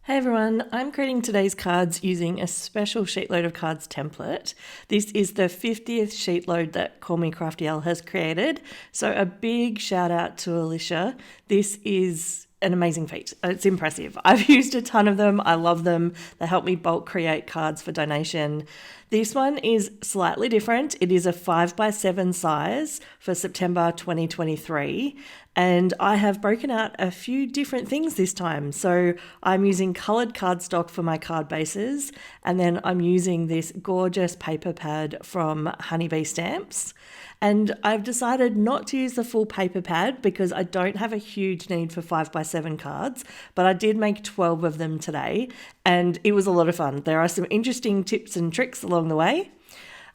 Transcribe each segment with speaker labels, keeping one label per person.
Speaker 1: Hey everyone, I'm creating today's cards using a special sheetload of cards template. This is the 50th sheetload that Call Me Crafty Al has created, so a big shout out to Alicia. This is an amazing feat. It's impressive. I've used a ton of them. I love them. They help me bulk create cards for donation. This one is slightly different. It is a 5x7 size for September 2023. And I have broken out a few different things this time. So I'm using coloured cardstock for my card bases. And then I'm using this gorgeous paper pad from Honeybee Stamps. And I've decided not to use the full paper pad because I don't have a huge need for 5x7 cards, but I did make 12 of them today and it was a lot of fun. There are some interesting tips and tricks along the way.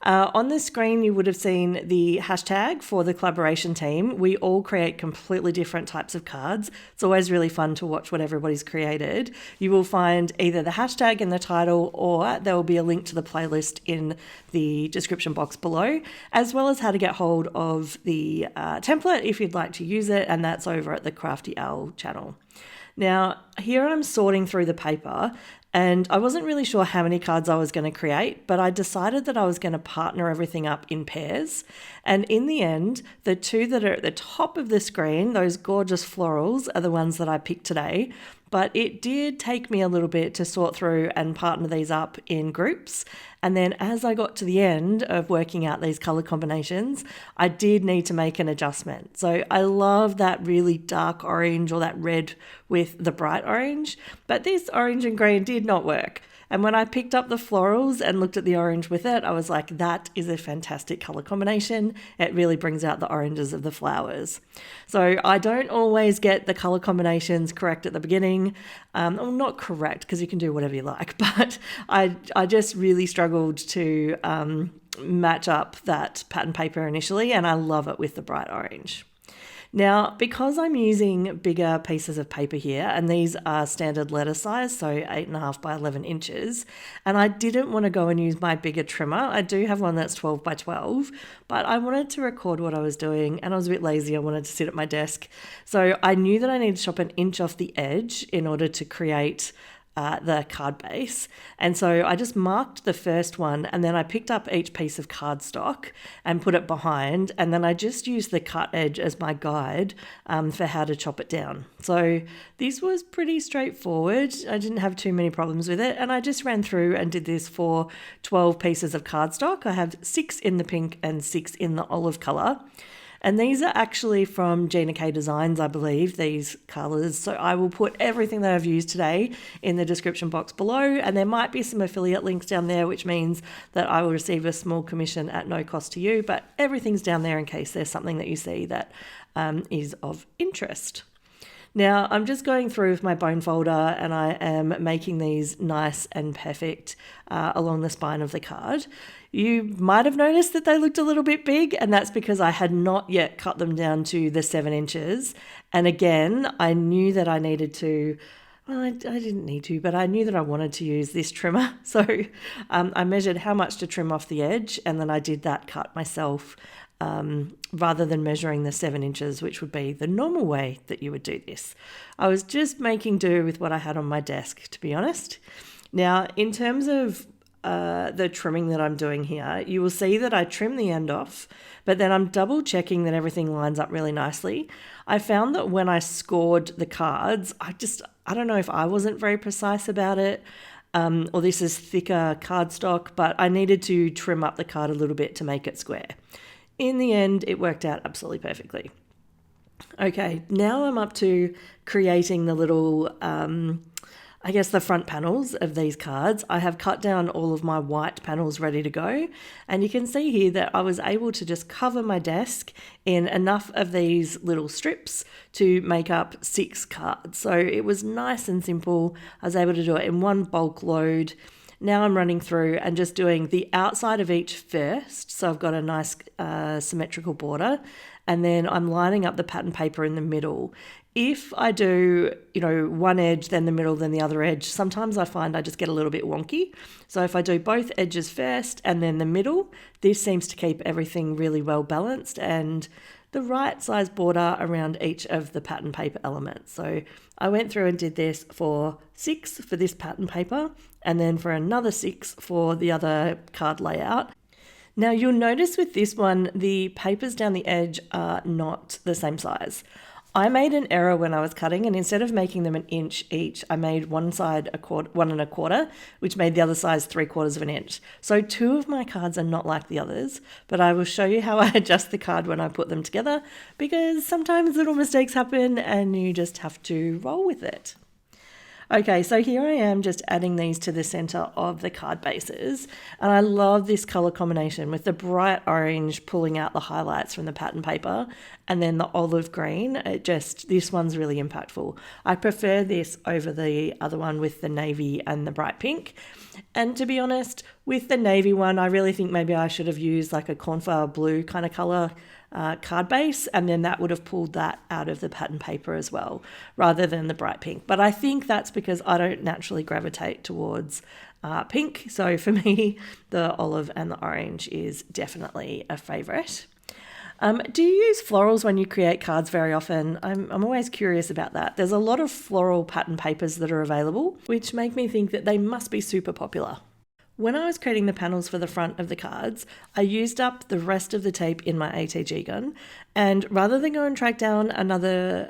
Speaker 1: On the screen, you would have seen the hashtag for the collaboration team. We all create completely different types of cards. It's always really fun to watch what everybody's created. You will find either the hashtag in the title or there will be a link to the playlist in the description box below, as well as how to get hold of the template if you'd like to use it, and that's over at the Crafty Owl channel. Now, here I'm sorting through the paper and I wasn't really sure how many cards I was going to create, but I decided that I was going to partner everything up in pairs. And in the end, the two that are at the top of the screen, those gorgeous florals, are the ones that I picked today. But it did take me a little bit to sort through and partner these up in groups. And then as I got to the end of working out these color combinations, I did need to make an adjustment. So I love that really dark orange or that red with the bright orange, but this orange and green did not work. And when I picked up the florals and looked at the orange with it, I was like, that is a fantastic color combination. It really brings out the oranges of the flowers. So I don't always get the color combinations correct at the beginning. Well, not correct because you can do whatever you like, but I just really struggled to match up that pattern paper initially, and I love it with the bright orange. Now, because I'm using bigger pieces of paper here, and these are standard letter size, so 8.5 by 11 inches, and I didn't want to go and use my bigger trimmer. I do have one that's 12 by 12, but I wanted to record what I was doing, and I was a bit lazy. I wanted to sit at my desk. So I knew that I needed to chop an inch off the edge in order to create the card base. And so I just marked the first one and then I picked up each piece of cardstock and put it behind, and then I just used the cut edge as my guide for how to chop it down. So this was pretty straightforward. I didn't have too many problems with it, and I just ran through and did this for 12 pieces of cardstock. I have 6 in the pink and 6 in the olive colour. And these are actually from Gina K Designs, I believe, these colours. So I will put everything that I've used today in the description box below. And there might be some affiliate links down there, which means that I will receive a small commission at no cost to you. But everything's down there in case there's something that you see that is of interest. Now, I'm just going through with my bone folder and I am making these nice and perfect along the spine of the card. You might have noticed that they looked a little bit big, and that's because I had not yet cut them down to the 7 inches. And again, I knew that I needed to, well, I didn't need to, but I knew that I wanted to use this trimmer. So I measured how much to trim off the edge, and then I did that cut myself rather than measuring the 7 inches, which would be the normal way that you would do this. I was just making do with what I had on my desk, to be honest. Now, in terms of the trimming that I'm doing here, you will see that I trim the end off, but then I'm double checking that everything lines up really nicely. I found that when I scored the cards, I don't know if I wasn't very precise about it, or this is thicker cardstock, but I needed to trim up the card a little bit to make it square. In the end, it worked out absolutely perfectly. Okay, now I'm up to creating the little the front panels of these cards. I have cut down all of my white panels ready to go. And you can see here that I was able to just cover my desk in enough of these little strips to make up 6 cards. So it was nice and simple. I was able to do it in one bulk load. Now I'm running through and just doing the outside of each first. So I've got a nice symmetrical border. And then I'm lining up the pattern paper in the middle. If I do, one edge, then the middle, then the other edge, sometimes I find I just get a little bit wonky. So if I do both edges first and then the middle, this seems to keep everything really well balanced and the right size border around each of the pattern paper elements. So I went through and did this for 6 for this pattern paper, and then for another 6 for the other card layout. Now you'll notice with this one, the papers down the edge are not the same size. I made an error when I was cutting, and instead of making them an inch each, I made one side 1 1/4, which made the other size 3/4 of an inch. So 2 of my cards are not like the others, but I will show you how I adjust the card when I put them together, because sometimes little mistakes happen and you just have to roll with it. Okay, so here I am just adding these to the center of the card bases, and I love this color combination with the bright orange pulling out the highlights from the pattern paper and then the olive green. This one's really impactful. I prefer this over the other one with the navy and the bright pink. And to be honest, with the navy one, I really think maybe I should have used like a cornflower blue kind of color card base, and then that would have pulled that out of the pattern paper as well, rather than the bright pink. But I think that's because I don't naturally gravitate towards pink. So for me, the olive and the orange is definitely a favorite. Do you use florals when you create cards very often? I'm always curious about that. There's a lot of floral pattern papers that are available, which make me think that they must be super popular. When I was creating the panels for the front of the cards, I used up the rest of the tape in my ATG gun, and rather than go and track down another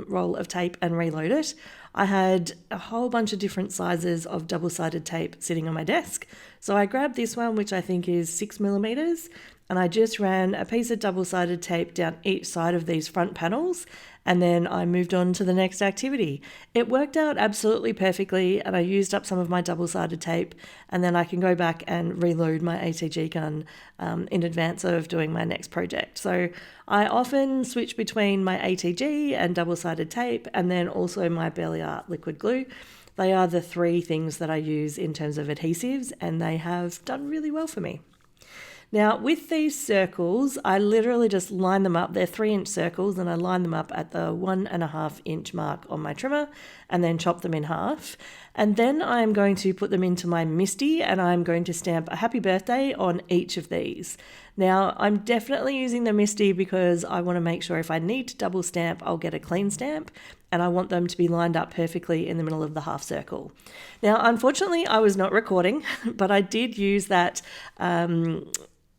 Speaker 1: roll of tape and reload it, I had a whole bunch of different sizes of double-sided tape sitting on my desk. So I grabbed this one, which I think is 6mm, and I just ran a piece of double-sided tape down each side of these front panels, and then I moved on to the next activity. It worked out absolutely perfectly, and I used up some of my double-sided tape, and then I can go back and reload my ATG gun in advance of doing my next project. So I often switch between my ATG and double-sided tape, and then also my Belli Art liquid glue. They are the 3 things that I use in terms of adhesives, and they have done really well for me. Now with these circles, I literally just line them up. They're 3-inch circles, and I line them up at the 1.5-inch mark on my trimmer and then chop them in half. And then I'm going to put them into my MISTI, and I'm going to stamp a happy birthday on each of these. Now I'm definitely using the MISTI because I want to make sure if I need to double stamp, I'll get a clean stamp, and I want them to be lined up perfectly in the middle of the half circle. Now, unfortunately, I was not recording, but I did use that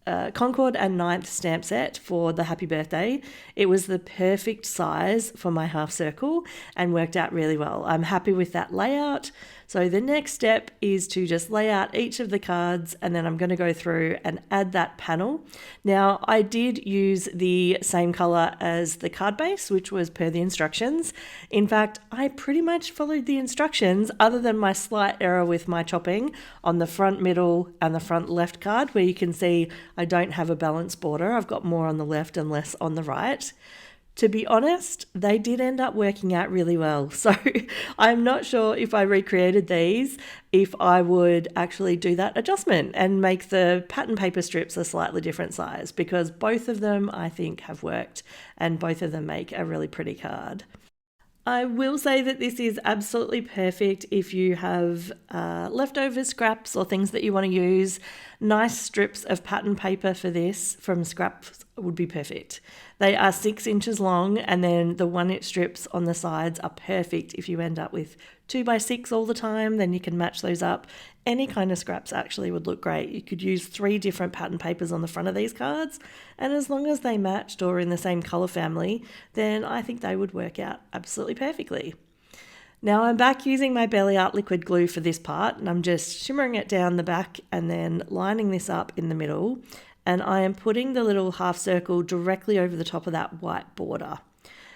Speaker 1: Concord and 9th stamp set for the happy birthday. It was the perfect size for my half circle and worked out really well. I'm happy with that layout. So the next step is to just lay out each of the cards, and then I'm going to go through and add that panel. Now I did use the same color as the card base, which was per the instructions. In fact, I pretty much followed the instructions other than my slight error with my chopping on the front middle and the front left card, where you can see I don't have a balanced border. I've got more on the left and less on the right. To be honest, they did end up working out really well. So I'm not sure if I recreated these, if I would actually do that adjustment and make the pattern paper strips a slightly different size, because both of them I think have worked and both of them make a really pretty card. I will say that this is absolutely perfect if you have leftover scraps or things that you want to use. Nice strips of pattern paper for this from scraps would be perfect. They are 6 inches long, and then the 1-inch strips on the sides are perfect if you end up with 2x6 all the time. Then you can match those up. Any kind of scraps actually would look great. You could use 3 different pattern papers on the front of these cards, and as long as they matched or in the same color family, then I think they would work out absolutely perfectly. Now I'm back using my Belli Art liquid glue for this part, and I'm just shimmering it down the back and then lining this up in the middle, and I am putting the little half circle directly over the top of that white border.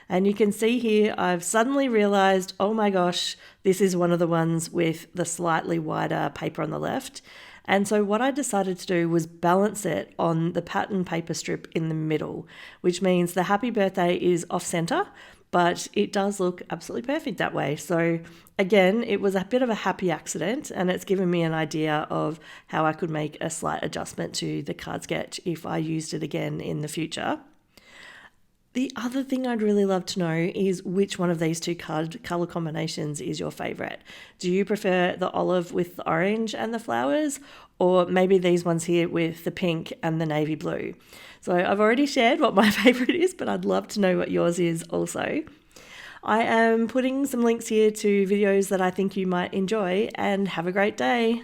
Speaker 1: And you can see here, I've suddenly realized, oh my gosh, this is one of the ones with the slightly wider paper on the left. And so what I decided to do was balance it on the pattern paper strip in the middle, which means the happy birthday is off center, but it does look absolutely perfect that way. So again, it was a bit of a happy accident, and it's given me an idea of how I could make a slight adjustment to the card sketch if I used it again in the future. The other thing I'd really love to know is which one of these two colour combinations is your favourite. Do you prefer the olive with the orange and the flowers, or maybe these ones here with the pink and the navy blue? So I've already shared what my favourite is, but I'd love to know what yours is also. I am putting some links here to videos that I think you might enjoy, and have a great day.